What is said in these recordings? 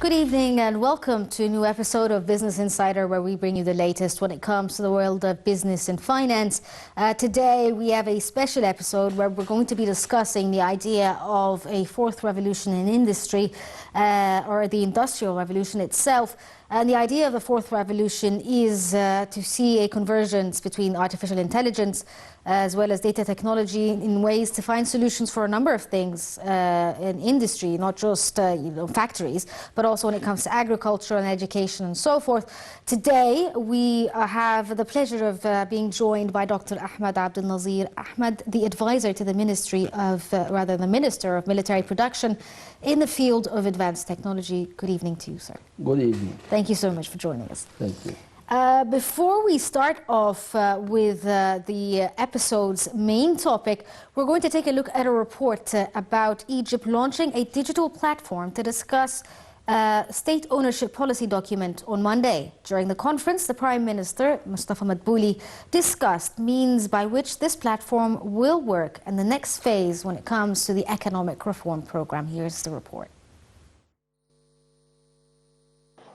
Good evening and welcome to a new episode of Business Insider, where we bring you the latest when it comes to the world of business and finance. Today we have a special episode where we're going to be discussing the idea of a fourth revolution in industry, or the industrial revolution itself. And the idea of the fourth revolution is to see a convergence between artificial intelligence as well as data technology in ways to find solutions for a number of things in industry, not just factories, but also when it comes to agriculture and education and so forth. Today we have the pleasure of being joined by Dr. Ahmed Abdel Nazir Ahmed, the advisor to the Ministry of, the Minister of Military Production in the field of advanced technology. Good evening to you, sir. Good evening. Thank you so much for joining us. Thank you. Before we start off with the episode's main topic, we're going to take a look at a report about Egypt launching a digital platform to discuss state ownership policy document on Monday. During the conference, the Prime Minister, Mustafa Madbouli, discussed means by which this platform will work and the next phase when it comes to the economic reform program. Here's the report.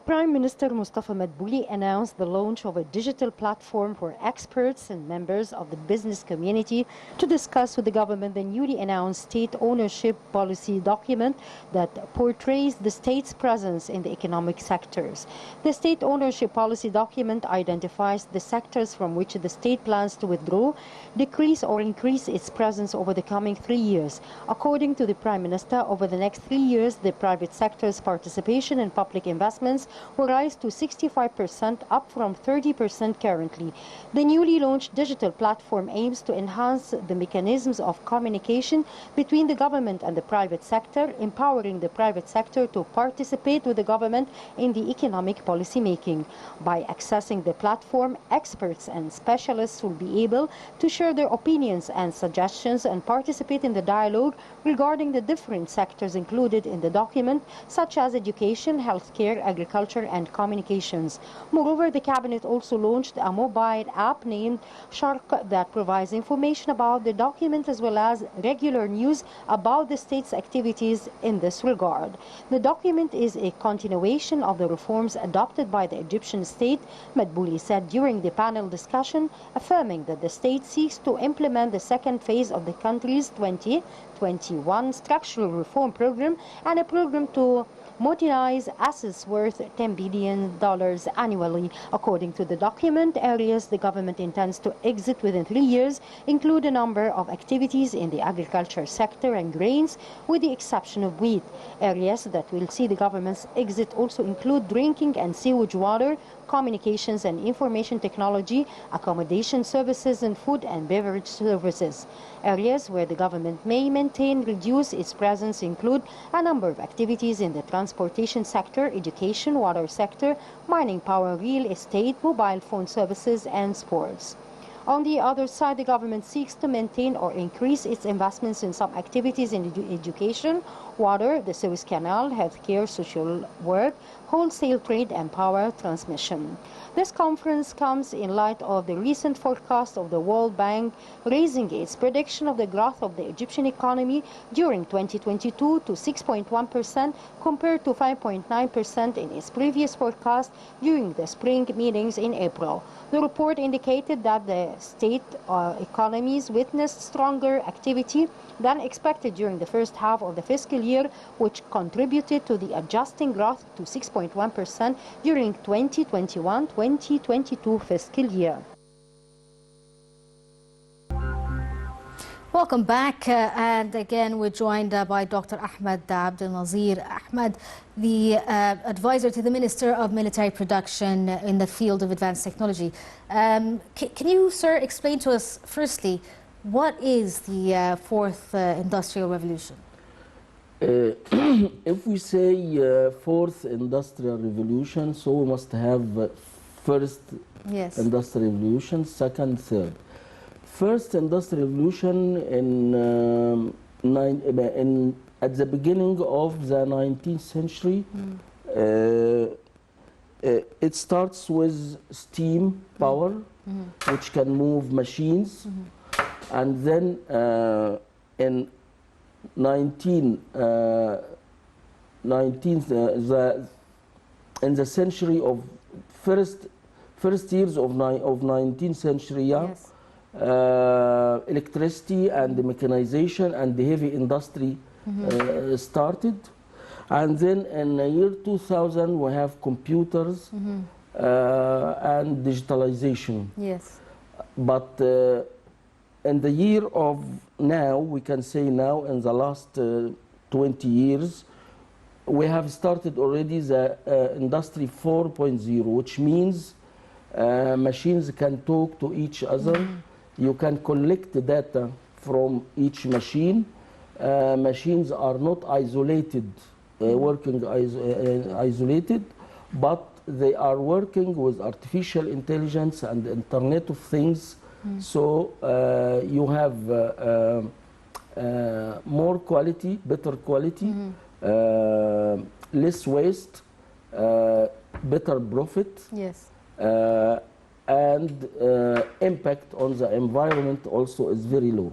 Prime Minister Mustafa Madbouli announced the launch of a digital platform for experts and members of the business community to discuss with the government the newly announced state ownership policy document that portrays the state's presence in the economic sectors. The state ownership policy document identifies the sectors from which the state plans to withdraw, decrease or increase its presence over the coming 3 years. According to the Prime Minister, over the next 3 years, the private sector's participation in public investments will rise to 65%, up from 30% currently. The newly launched digital platform aims to enhance the mechanisms of communication between the government and the private sector, empowering the private sector to participate with the government in the economic policy making. By accessing the platform, experts and specialists will be able to share their opinions and suggestions and participate in the dialogue regarding the different sectors included in the document, such as education, healthcare, agriculture, and communications. Moreover, the cabinet also launched a mobile app named Sharq that provides information about the document as well as regular news about the state's activities in this regard. The document is a continuation of the reforms adopted by the Egyptian state, Madbouli said during the panel discussion, affirming that the state seeks to implement the second phase of the country's 2021 structural reform program and a program to modernize assets worth $10 billion annually. According to the document, areas the government intends to exit within 3 years include a number of activities in the agriculture sector and grains, with the exception of wheat. Areas that will see the government's exit also include drinking and sewage water, communications and information technology, accommodation services, and food and beverage services. Areas where the government may reduce its presence include a number of activities in the transportation sector, education, water sector, mining, power, real estate, mobile phone services, and sports. On the other side, the government seeks to maintain or increase its investments in some activities in education, water, the Suez Canal, healthcare, social work, wholesale trade, and power transmission. This conference comes in light of the recent forecast of the World Bank raising its prediction of the growth of the Egyptian economy during 2022 to 6.1% compared to 5.9% in its previous forecast during the spring meetings in April. The report indicated that the state economies witnessed stronger activity than expected during the first half of the fiscal year, which contributed to the adjusting growth to 6.1% during 2021-2022 fiscal year. Welcome back, and again we're joined by Dr. Ahmed Abdel Nazir Ahmed, the advisor to the Minister of Military Production in the field of advanced technology. Can you, sir, explain to us firstly, what is the fourth industrial revolution? If we say fourth industrial revolution, so we must have first industrial revolution, second, third. First industrial revolution at the beginning of the 19th century. It starts with steam power, which can move machines, and then in 19 19th, in the century of first years of 19th century, yeah, Yes. electricity and the mechanization and the heavy industry started. And then in the year 2000, we have computers and digitalization. Yes. But in the year of now, we can say now, in the last 20 years, we have started already the Industry 4.0, which means machines can talk to each other. You can collect the data from each machine. Machines are not isolated, working isolated, but they are working with artificial intelligence and Internet of Things. So you have more quality, better quality, less waste, better profit. Yes. And impact on the environment also is very low.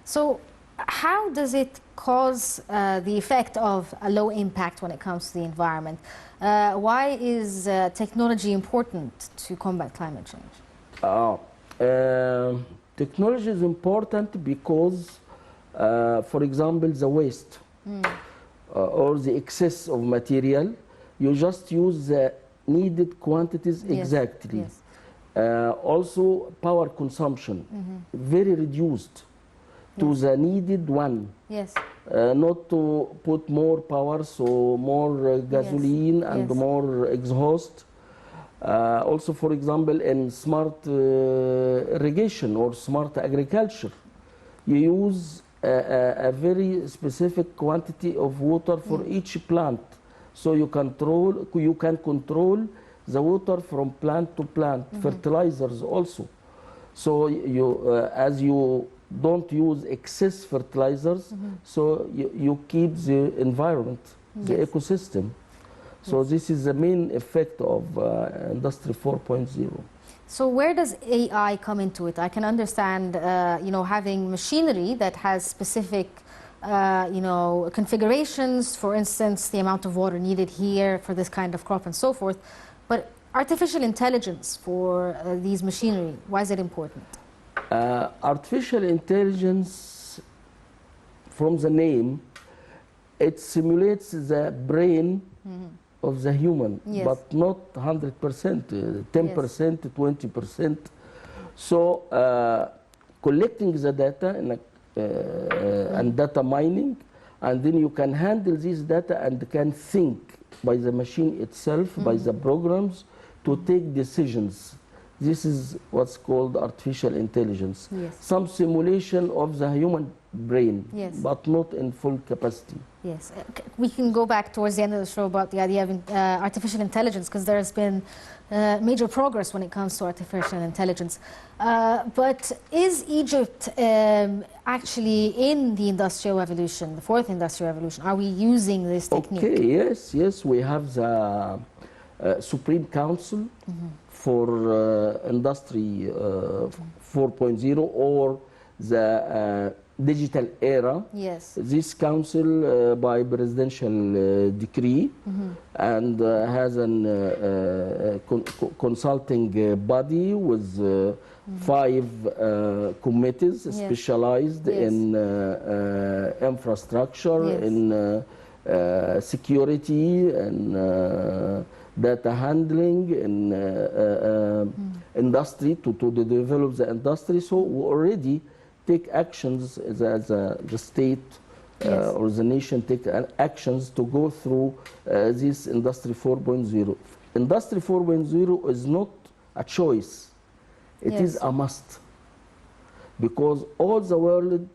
So how does it cause the effect of a low impact when it comes to the environment? Why is technology important to combat climate change? Technology is important because, for example, the waste or the excess of material, you just use the needed quantities exactly. Yes. Also, power consumption, very reduced to the needed one. Yes. Not to put more power, so more gasoline and more exhaust. Also, for example, in smart irrigation or smart agriculture, you use a very specific quantity of water for each plant. So you can control the water from plant to plant, fertilizers also. So as you don't use excess fertilizers, so you keep the environment, the ecosystem. So this is the main effect of Industry 4.0. So where does AI come into it? I can understand, having machinery that has specific, configurations, for instance, the amount of water needed here for this kind of crop and so forth. But artificial intelligence for these machinery, why is it important? Artificial intelligence, from the name, it simulates the brain of the human, but not 100%, 10%, 20%. So collecting the data and data mining, and then you can handle this data and can think by the machine itself, by the programs, to take decisions. This is what's called artificial intelligence. Yes. Some simulation of the human brain, but not in full capacity. Yes. We can go back towards the end of the show about the idea of artificial intelligence, because there has been major progress when it comes to artificial intelligence. But is Egypt actually in the Industrial Revolution, the fourth Industrial Revolution? Are we using this technique? Okay, yes, we have the Supreme Council for Industry 4.0 or the digital era. Yes. This council by presidential decree and has a consulting body with 5 committees specialized in infrastructure, in security, and data handling, in industry, to develop the industry. So we already take actions as the state or the nation take actions to go through this Industry 4.0. Industry 4.0 is not a choice. It is a must. Because all the world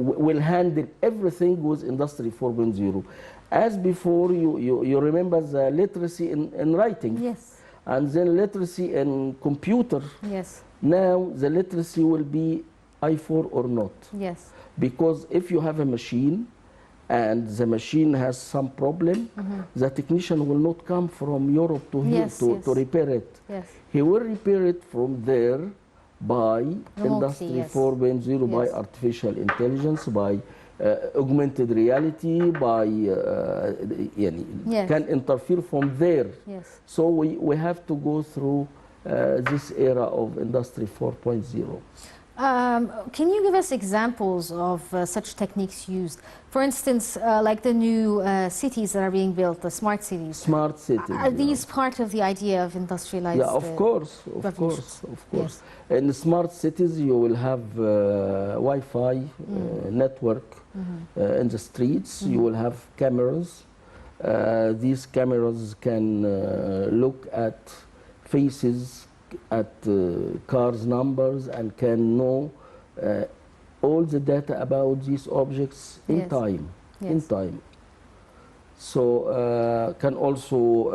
will handle everything with Industry 4.0. As before, you remember the literacy in writing. Yes. And then literacy in computer. Yes. Now the literacy will be I4 or not. Yes. Because if you have a machine and the machine has some problem, the technician will not come from Europe to here to repair it. Yes. He will repair it from there by Industry 4.0, by artificial intelligence, by augmented reality, by Yes. can interfere from there. Yes. So we have to go through this era of Industry 4.0. Can you give us examples of such techniques used? For instance, like the new cities that are being built, the smart cities. Smart cities. Are these part of the idea of industrialized? Yeah, of course, revolutions? of course. In smart cities, you will have Wi-Fi network in the streets. You will have cameras. These cameras can look at faces, at cars' numbers, and can know all the data about these objects in Yes. time. Yes. In time. So can also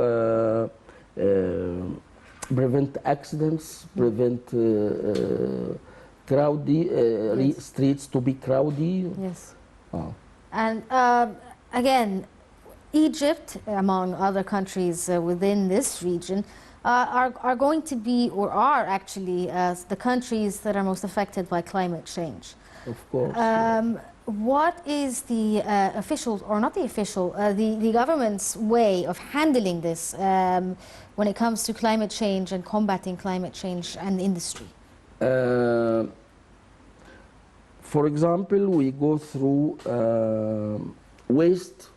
prevent accidents, prevent crowdy streets to be crowdy. Yes. Oh. And again, Egypt, among other countries within this region, are going to be, or are actually, the countries that are most affected by climate change. Of course. What is the official, or not the official, the government's way of handling this when it comes to climate change and combating climate change and industry? For example, we go through waste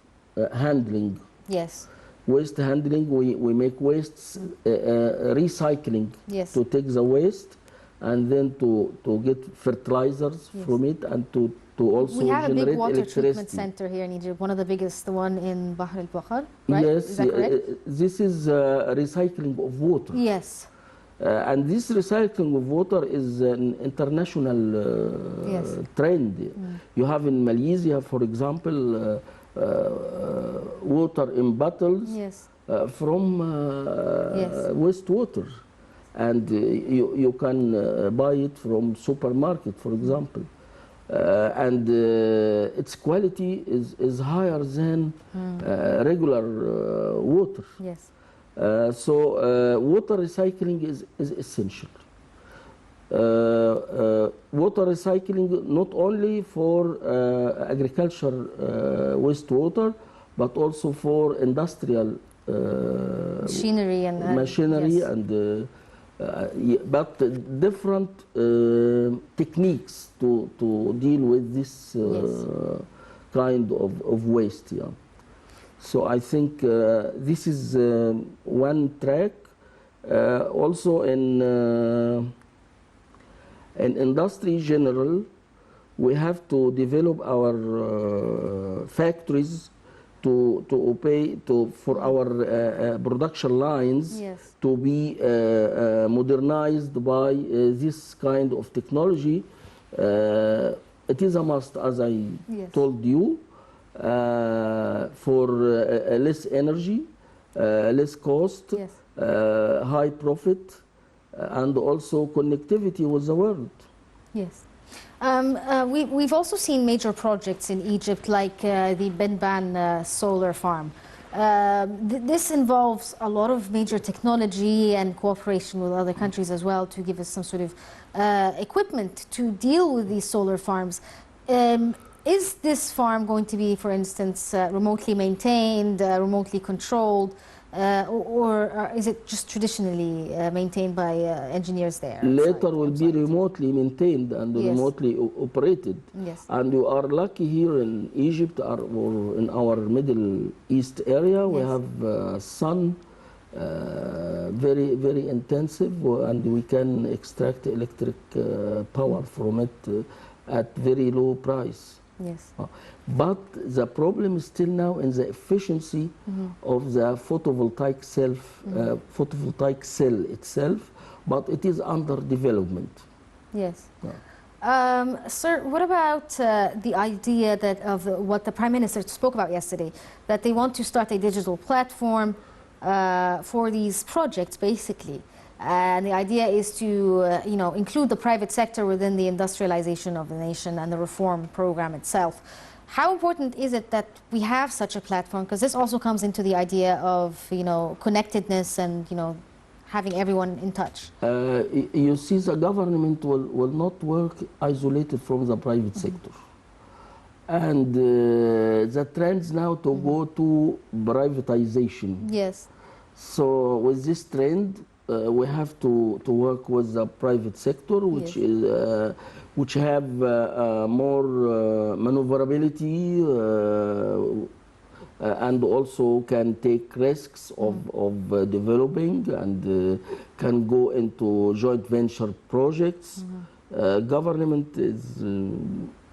handling. Yes. Waste handling, we make wastes, recycling, Yes. to take the waste and then to get fertilizers from it, and to also We have a generate big water treatment electricity. center here in Egypt, one of the biggest, the one in Bahr al-Bakhar, right? Yes, Is that correct? this is recycling of water. Yes. And this recycling of water is an international Yes. trend. You have in Malaysia, for example, water in bottles Yes. from Yes. wastewater, and you can buy it from supermarket, for example, and its quality is higher than regular water. Yes. So water recycling is essential. Water recycling not only for agriculture wastewater, but also for industrial Machinery and machinery, yes. and but different techniques to deal with this kind of waste. Yeah. So I think this is one track. Also in industry general, we have to develop our factories to obey for our production lines, Yes. to be modernized by this kind of technology. It is a must, as I Yes. told you, for less energy, less cost, Yes. high profit, and also connectivity with the world. Yes. We've also seen major projects in Egypt, like the Benban solar farm. This involves a lot of major technology and cooperation with other countries as well to give us some sort of equipment to deal with these solar farms. Is this farm going to be, for instance, remotely maintained, remotely controlled, or is it just traditionally maintained by engineers there? Later will be remotely maintained and Yes. remotely operated. Yes. And you are lucky here in Egypt or in our Middle East area. We Yes. have sun, very, very intensive, and we can extract electric power from it at very low price. Yes. But the problem is still now in the efficiency of the photovoltaic photovoltaic cell itself, but it is under development. Yes. Sir, what about the idea that of what the Prime Minister spoke about yesterday, that they want to start a digital platform for these projects, basically, and the idea is to include the private sector within the industrialization of the nation and the reform program itself. How important is it that we have such a platform? Because this also comes into the idea of connectedness and having everyone in touch. You see, the government will not work isolated from the private sector. And the trends now to go to privatization. Yes. So with this trend, we have to work with the private sector, which Yes. is which have more maneuverability and also can take risks of developing and can go into joint venture projects. Government is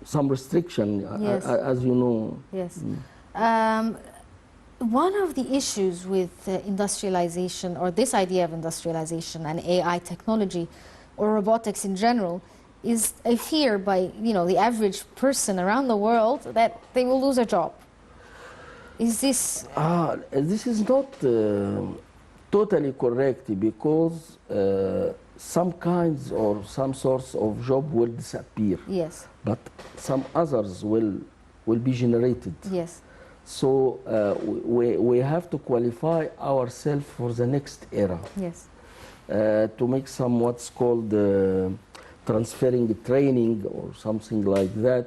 some restriction, Yes. as you know. Yes. One of the issues with industrialization, or this idea of industrialization and AI technology, or robotics in general, is a fear by the average person around the world that they will lose a job. Is this? This is not totally correct, because some kinds or some sorts of job will disappear, Yes. but some others will be generated. Yes. So we have to qualify ourselves for the next era, Yes. to make some what's called transferring training or something like that,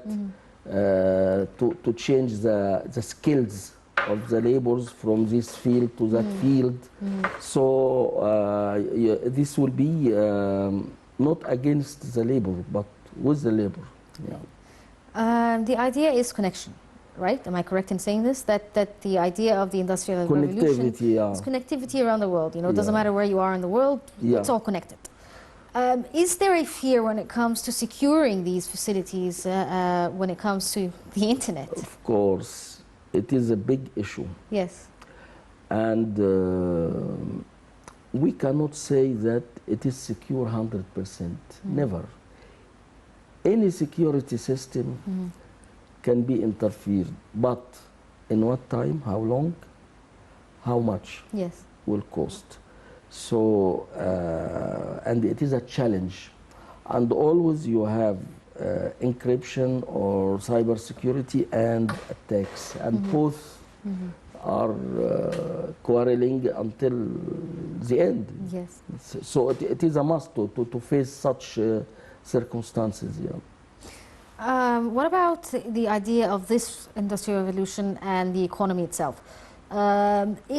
to change the skills of the laborers from this field to that field. So this will be not against the labor, but with the labor. Yeah. The idea is connection, right? Am I correct in saying this? That the idea of the industrial revolution Connectivity, yeah. is connectivity around the world. It doesn't Yeah. matter where you are in the world; Yeah. it's all connected. Is there a fear when it comes to securing these facilities when it comes to the internet? Of course, it is a big issue. Yes. And we cannot say that it is secure 100%. Never. Any security system can be interfered, but in what time, how long, how much Yes. will cost. So, and it is a challenge. And always you have encryption or cybersecurity and attacks, and both are quarreling until the end. Yes. So it is a must to face such circumstances. Yeah. What about the idea of this industrial revolution and the economy itself?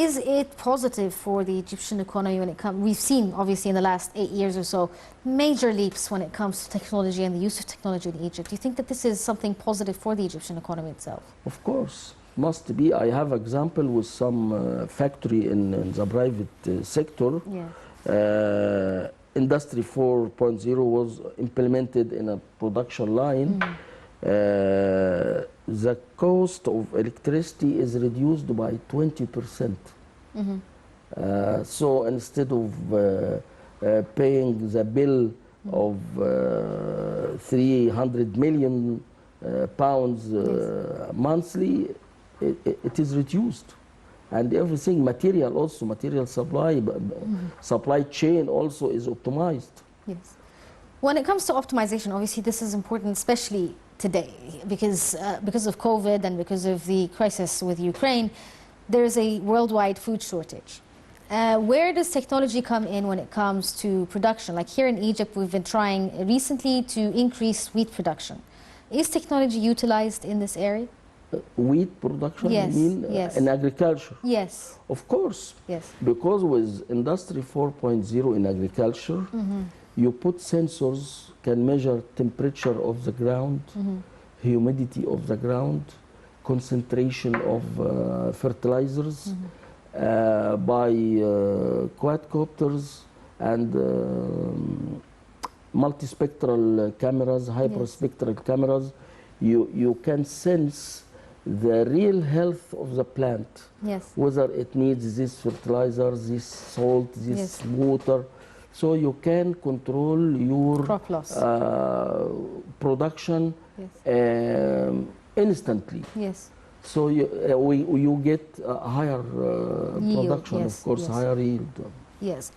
Is it positive for the Egyptian economy when it comes? We've seen, obviously, in the last 8 years or so, major leaps when it comes to technology and the use of technology in Egypt. Do you think that this is something positive for the Egyptian economy itself? Of course, must be. I have example with some factory in the private sector. Yeah. Industry 4.0 was implemented in a production line. The cost of electricity is reduced by 20%. So instead of paying the bill of 300 million pounds monthly, it is reduced. And everything, material also, material supply, supply chain also is optimized. Yes. When it comes to optimization, obviously this is important, especially today, because of COVID and because of the crisis with Ukraine, there's a worldwide food shortage. Where does technology come in when it comes to production? Like here in Egypt, we've been trying recently to increase wheat production. Is technology utilized in this area? Wheat production, Yes, you mean, yes. in agriculture? Yes. Of course. Yes. Because with Industry 4.0 in agriculture, you put sensors can measure temperature of the ground, humidity of the ground, concentration of fertilizers by quadcopters and multispectral cameras, hyperspectral cameras. You can sense the real health of the plant, Yes. whether it needs this fertilizer, this salt, this Yes. water. So you can control your Crop loss. production Yes. instantly. Yes. So you get a higher Yield, production, yes, of course, yes. higher yield. Yes.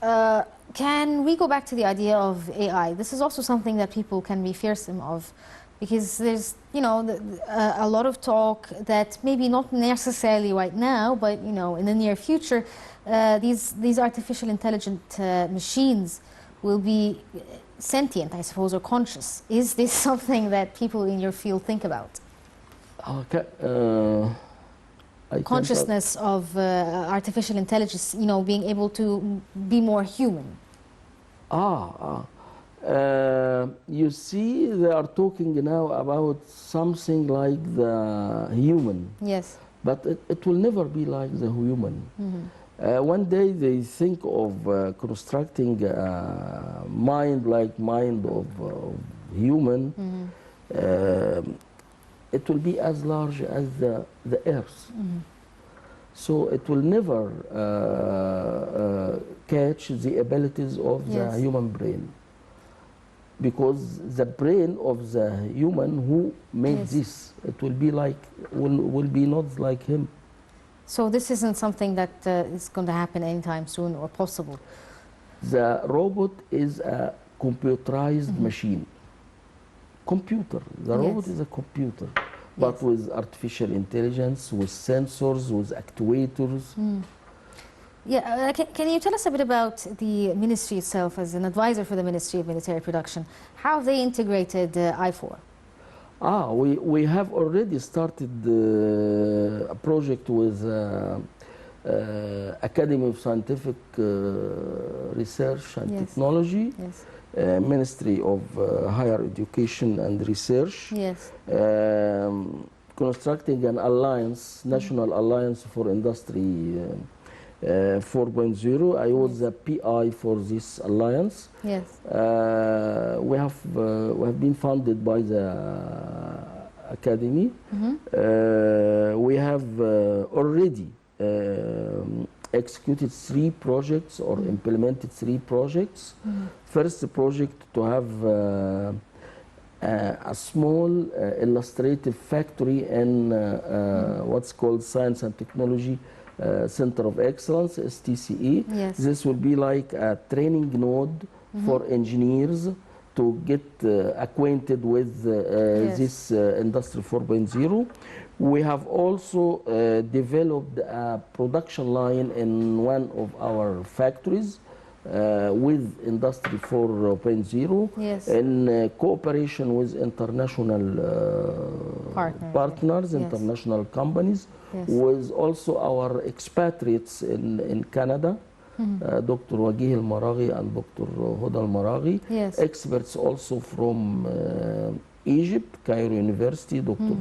Can we go back to the idea of AI? This is also something that people can be fearsome of, because there's, a lot of talk that maybe not necessarily right now, but, in the near future, these artificial intelligent machines will be sentient, I suppose, or conscious. Is this something that people in your field think about? Okay, I can't- consciousness of artificial intelligence, you know, being able to be more human. You see, they are talking now about something like the human, Yes. but it will never be like the human. One day they think of constructing a mind like mind of human. It will be as large as the earth. So it will never catch the abilities of the Yes. human brain. Because the brain of the human who made Yes. this, it will be like, will be not like him. So this isn't something that is going to happen anytime soon or possible. The robot is a computerized machine. Computer. The robot Yes. is a computer, but Yes. with artificial intelligence, with sensors, with actuators. Yeah, can you tell us a bit about the ministry itself as an advisor for the Ministry of Military Production? How have they integrated I4? We have already started a project with Academy of Scientific Research and Yes. Technology, Yes. Ministry of Higher Education and Research, Yes. constructing an alliance, national alliance for industry 4.0. I was the PI for this alliance. Yes. We have been funded by the academy. We have already executed 3 projects or implemented 3 projects. First project to have a small illustrative factory in what's called Science and Technology Center of Excellence, STCE. Yes. This will be like a training node for engineers to get acquainted with Yes. this Industry 4.0. We have also developed a production line in one of our factories with Industry 4.0 Yes. in cooperation with international partners, Yes. international companies, Yes. with also our expatriates in Canada, Dr. Wagih Al-Maraghi and Dr. Huda Al-Maraghi, Yes. experts also from Egypt, Cairo University, Dr.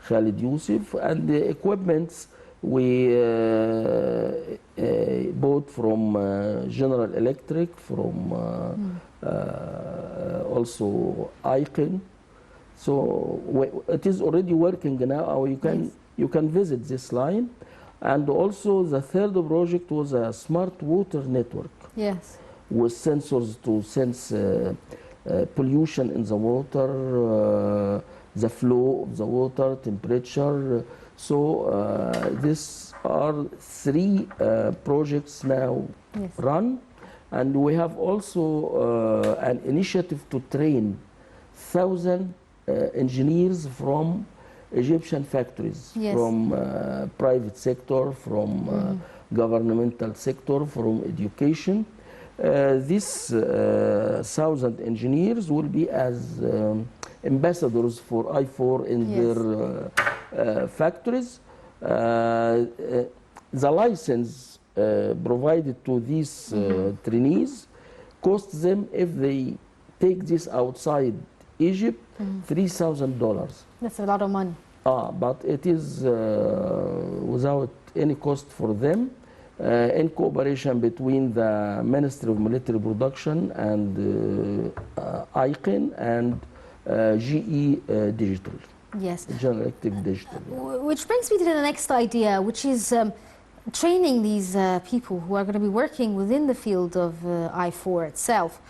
Khalid Youssef, and the equipments we bought from General Electric, from also Icon. So it is already working now. You can visit this line. And also the third project was a smart water network. Yes. With sensors to sense pollution in the water, the flow of the water, temperature. So these are 3 projects now Yes. run. And we have also an initiative to train 1,000 engineers from Egyptian factories, Yes. from private sector, from governmental sector, from education. These 1,000 engineers will be as ambassadors for I4 in Yes. their factories. The license provided to these trainees costs them, if they take this outside Egypt, $3,000. That's a lot of money. But it is without any cost for them, in cooperation between the Ministry of Military Production and ICANN and GE Digital, Yes. General Electric Digital. Which brings me to the next idea, which is training these people who are going to be working within the field of I4 itself.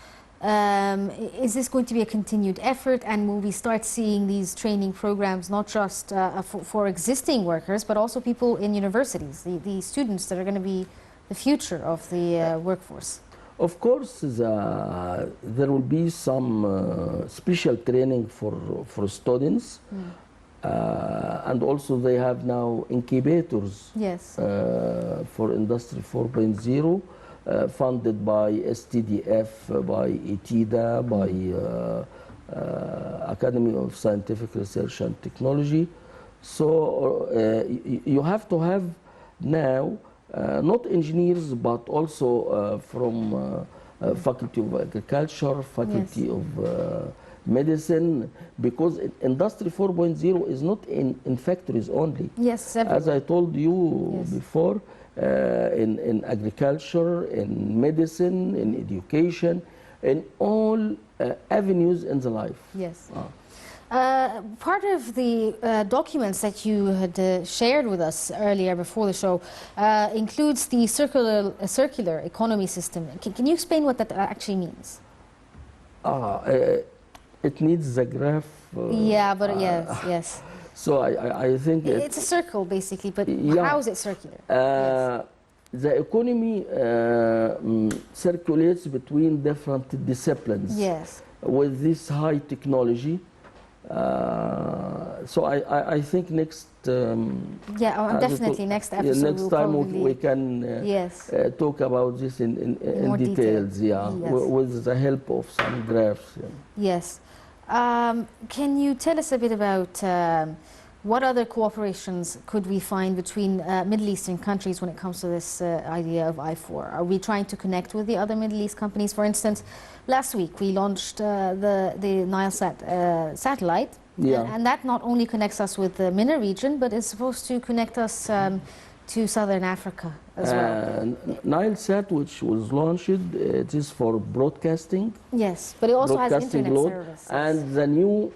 Is this going to be a continued effort, and will we start seeing these training programs not just for existing workers, but also people in universities, the students that are going to be the future of the workforce? Of course, there will be some special training for students, and also they have now incubators. Yes. For Industry 4.0. Funded by STDF, by ETIDA, by Academy of Scientific Research and Technology. So you have to have now not engineers, but also from Faculty of Agriculture, Faculty of Medicine, because Industry 4.0 is not in factories only. Yes, As I told you before, in agriculture, in medicine, in education, in all avenues in the life. Yes. Part of the documents that you had shared with us earlier before the show includes the circular economy system. Can you explain what that actually means? It needs the graph. Yeah, but yes. So I think It's a circle basically, but how is it circular? The economy circulates between different disciplines. Yes. With this high technology. So I think next definitely next episode next time we can talk about this in more details, with the help of some graphs. Yes. Can you tell us a bit about what other cooperations could we find between Middle Eastern countries when it comes to this idea of I4? Are we trying to connect with the other Middle East companies? For instance, last week we launched the Nilesat satellite, and that not only connects us with the MENA region, but is supposed to connect us to Southern Africa as well. Nilesat, which was launched, it is for broadcasting. Yes, but it also has internet services. And the new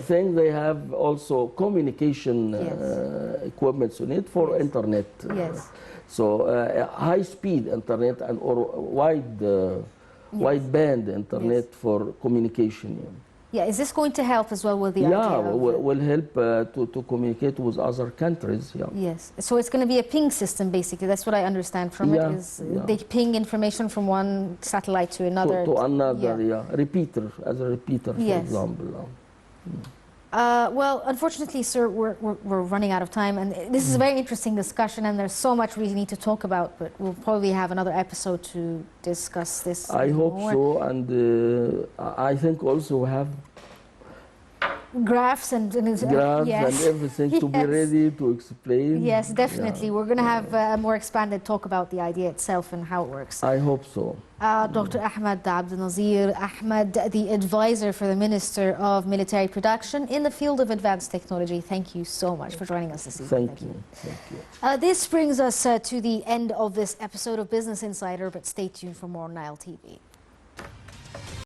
thing, they have also communication equipment on it for internet. Yes. So high-speed internet and or wide band internet for communication. Yeah, is this going to help as well with the idea of will help to communicate with other countries. Yes, so it's going to be a ping system basically. That's what I understand from it. Is they ping information from one satellite to another. To another, repeater, as a repeater, for example. Well, unfortunately, sir, we're running out of time, and this is a very interesting discussion, and there's so much we need to talk about, but we'll probably have another episode to discuss this. I hope so, and I think also we have graphs and everything to be ready to explain. Yes, definitely. We're going to have a more expanded talk about the idea itself and how it works. I hope so. Dr. Ahmed Abdelnazir Ahmed, the advisor for the Minister of Military Production in the field of advanced technology. Thank you so much for joining us this evening. Thank you. This brings us to the end of this episode of Business Insider, but stay tuned for more on Nile TV.